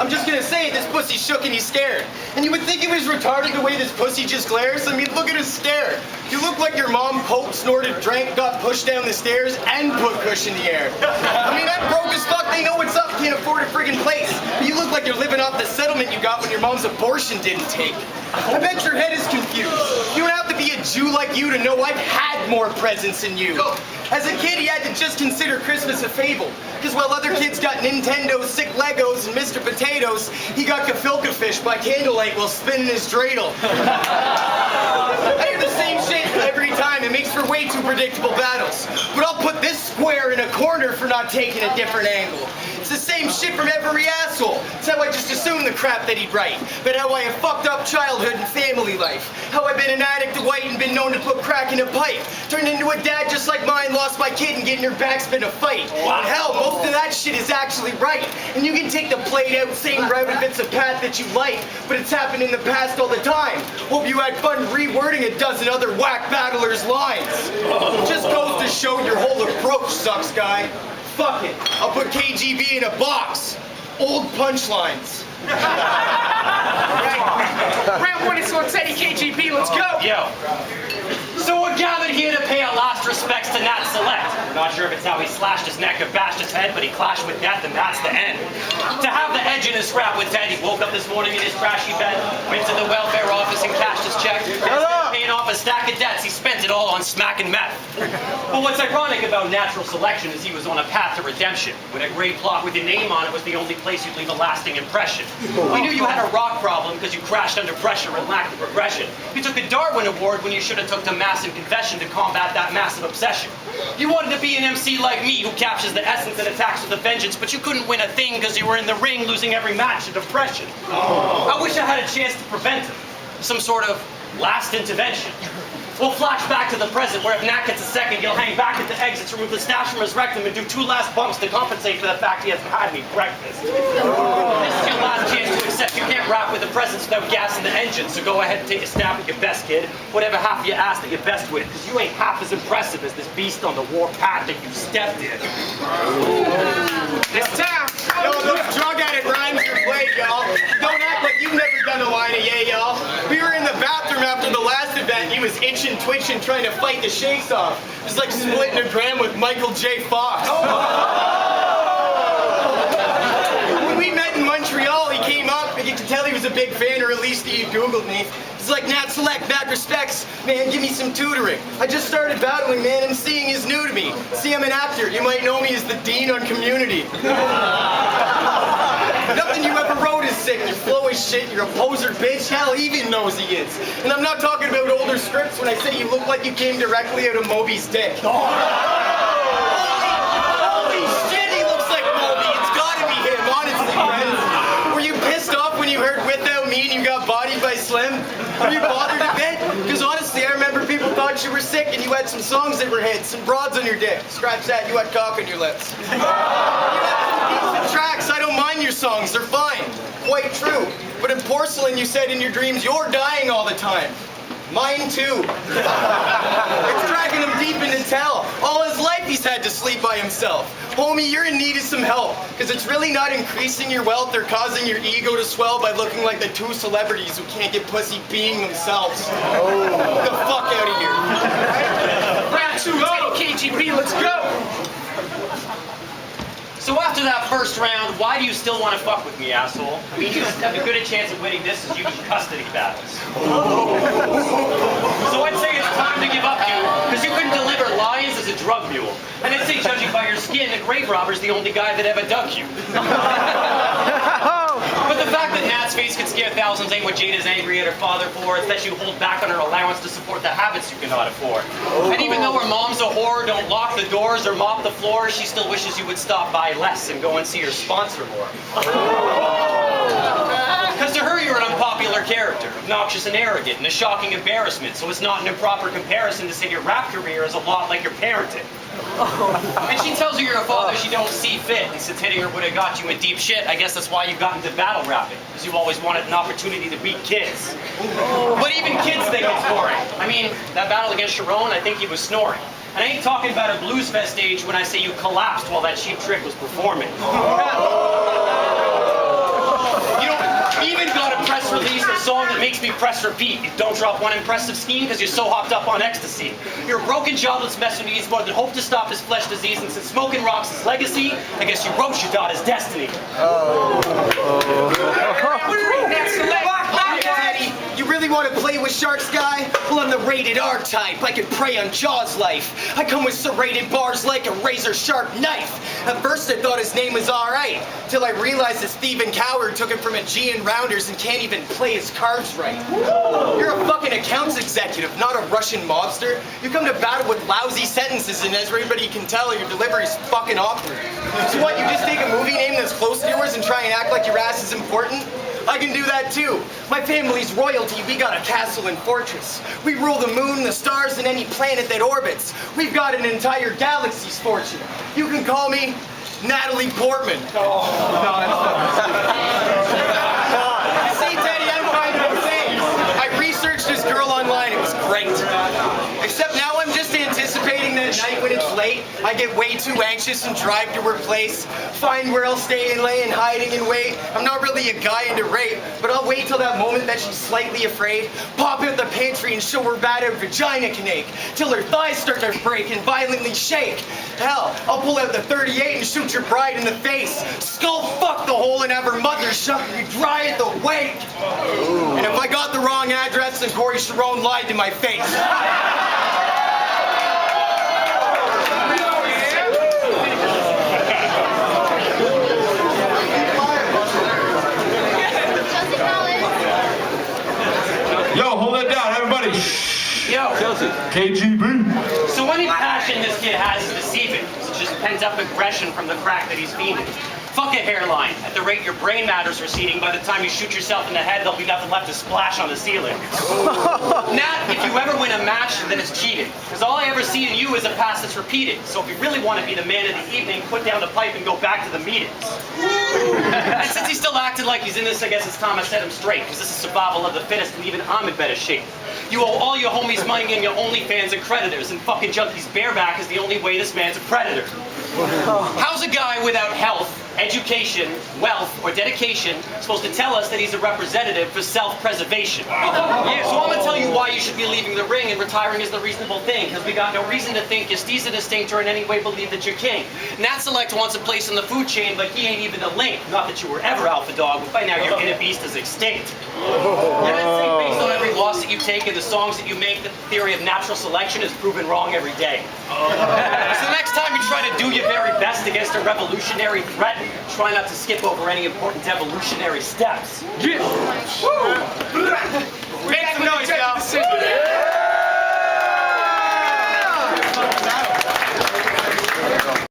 I'm just gonna say, this pussy shook and he's scared. And you would think he was retarded the way this pussy just glares. I mean, look at his stare. You look like your mom poked, snorted, drank, got pushed down the stairs, and put kush in the air. I mean, I'm broke as fuck, they know what's up, can't afford a friggin' place. But you look like you're living off the settlement you got when your mom's abortion didn't take. I bet your head is confused. You don't have to be a Jew like you to know I've had more presents than you. As a kid, he had to just consider Christmas a fable. Because while other kids got Nintendos, sick Legos, and Mr. Potatoes, he got gefilte fish by candlelight while spinning his dreidel. I do the same shit every time. It makes for way too predictable battles. But I'll put this square in a corner for not taking a different angle. It's the same shit from every asshole. It's how I just assume the crap that he'd write. But how I have fucked up childhood and family life. How I've been an addict to white and been known to put crack in a pipe. Turned into a dad just like mine, lost my kid and getting her backspin a fight. Wow. And hell, most of that shit is actually right. And you can take the played out same route if it's a path that you like. But it's happened in the past all the time. Hope you had fun rewording a dozen other whack battlers' lines. Just goes to show your whole approach sucks, guy. Fuck it. I'll put KGB in a box. Old punchlines. Right. Round one is on Teddy KGB. Let's go. Yo. So we're gathered here to pay our last respects to Nat Select. We're not sure if it's how he slashed his neck or bashed his head, but he clashed with death, and that's the end. To have the edge in his scrap with Ted, he woke up this morning in his trashy bed, went to the welfare office and cashed his check. Instead of paying off a stack of debts, he spent it all on smack and meth. But what's ironic about natural selection is he was on a path to redemption. When a gray plot with your name on it was the only place you'd leave a lasting impression. We knew you had a rock problem because you crashed under pressure and lacked the progression. You took a Darwin Award when you should have took to massive confession to combat that massive obsession. You wanted to be an MC like me who captures the essence and attacks with a vengeance, but you couldn't win a thing because you were in the ring losing every match to depression. I wish I had a chance to prevent it. Some sort of last intervention. We'll flash back to the present, where if Nat gets a second, he'll hang back at the exits, remove the stash from his rectum, and do 2 last bumps to compensate for the fact he hasn't had any breakfast. This is your last chance to accept you can't rap with the presence without gas in the engine, so go ahead and take a stab at your best, kid. Whatever half you asked that you're best with, because you ain't half as impressive as this beast on the war path that you stepped in. This time. Yo, those drug addict rhymes are played, y'all. Don't act like you've never done a line of yeah, y'all. We were in the bathroom after the last event. He was itching, twitching, trying to fight the shakes off. It was like splitting a gram with Michael J. Fox. When we met in Montreal, he came up, and you could tell he was a big fan, or at least he Googled me. He's like, Nat Select, mad respects. Man, give me some tutoring. I just started battling, man, and seeing is new to me. See, I'm an actor. You might know me as the Dean on Community. Nothing you ever wrote is sick. Your flow is shit. You're a poser, bitch. Hell, he even knows he is. And I'm not talking about older scripts when I say you look like you came directly out of Moby's dick. Holy shit, he looks like Moby. It's gotta be him, honestly, friends. Were you pissed off when you heard Without Me and you got bodied by Slim? Were you bothered a bit? Because honestly, I remember people thought you were sick and you had some songs that were hits, some broads on your dick. Scratch that, you had cock on your lips. You had some decent tracks, I don't mind your songs, they're fine. Quite true. But in Porcelain, you said in your dreams, you're dying all the time. Mine too. It's dragging him deep into hell. All his life he's had to sleep by himself. Homie, you're in need of some help. Because it's really not increasing your wealth or causing your ego to swell by looking like the 2 celebrities who can't get pussy being themselves. Get the fuck out of here. Round 2, KGB. Let's go. So after that first round, why do you still want to fuck with me, asshole? I mean, you have as good a chance of winning this as you do custody battles. So I'd say it's time to give up you, because you couldn't deliver lions as a drug mule. And I'd say, judging by your skin, a grave robber's the only guy that ever dug you. But the fact that Nat's face could scare thousands ain't what Jada's angry at her father for. It's that you hold back on her allowance to support the habits you cannot afford. And even though her mom's a whore, don't lock the doors or mop the floor, she still wishes you would stop by less and go and see her sponsor more. Because to her, you're an unpopular character, obnoxious and arrogant, and a shocking embarrassment, so it's not an improper comparison to say your rap career is a lot like your parenting. And she tells you you're a father she don't see fit, and since hitting her would have got you in deep shit, I guess that's why you got into battle rapping, because you always wanted an opportunity to beat kids. But even kids think it's boring. I mean, that battle against Sharon, I think he was snoring. And I ain't talking about a Blues Fest stage when I say you collapsed while that Cheap Trick was performing. song that makes me press repeat. You don't drop one impressive scheme because you're so hopped up on ecstasy. You're a broken jobless mess who needs more than hope to stop his flesh disease, and since smoking rocks his legacy, I guess you wrote your daughter's destiny. Daddy, you really want to play with sharks, guy? Well, I'm the rated R type. I can prey on Jaws life. I come with serrated bars like a razor-sharp knife. At first, I thought his name was alright, till I realized this thieving coward took it from a G in Rounders and can't even play his cards right. You're a fucking accounts executive, not a Russian mobster. You come to battle with lousy sentences, and as everybody can tell, your delivery's fucking awkward. So what, you just take a movie name that's close to yours and try and act like your ass is important? I can do that too. My family's royalty, we got a castle and fortress. We rule the moon, the stars, and any planet that orbits. We've got an entire galaxy's fortune. You can call me Natalie Portman. See, Teddy, I'm fine with things. I researched this girl online, it was great. Except now I'm just anticipating that night when it's late, I get way too anxious and drive to her place, find where I'll stay and lay in hiding and wait. I'm not really a guy into rape, but I'll wait till that moment that she's slightly afraid, pop out the pantry and show her bad her vagina can ache, till her thighs start to break and violently shake. Hell, I'll pull out the 38 and shoot your bride in the face, skull fuck the hole and have her mother shut me dry at the wake. And if I got the wrong address, then Corey Sharon lied to my face. Yo, hold that down, everybody. Yo. KGB. So any passion this kid has is deceiving. It's just pent-up aggression from the crack that he's feeding. Fuck a hairline. At the rate your brain matter's receding, by the time you shoot yourself in the head, there'll be nothing left to splash on the ceiling. Nat, if you ever win a match, then it's cheating. Because all I ever see in you is a past that's repeated. So if you really want to be the man of the evening, put down the pipe and go back to the meetings. And since he's still acting like he's in this, I guess it's time I set him straight. Because this is survival of the fittest, and even I'm in better shape. You owe all your homies money and your OnlyFans and creditors, and fucking junkies bareback is the only way this man's a predator. How's a guy without health, education, wealth, or dedication supposed to tell us that he's a representative for self-preservation? Yeah, so I'm gonna tell you why you should be leaving the ring and retiring is the reasonable thing, because we got no reason to think your steez a distinct or in any way believe that you're king. Nat Select wants a place in the food chain, but he ain't even a link. Not that you were ever alpha dog, but by now your inner beast is extinct. And I'd say based on every loss that you take and the songs that you make, the theory of natural selection is proven wrong every day. So next time you try to do your very best against a revolutionary threat, try not to skip over any important evolutionary steps. Yeah.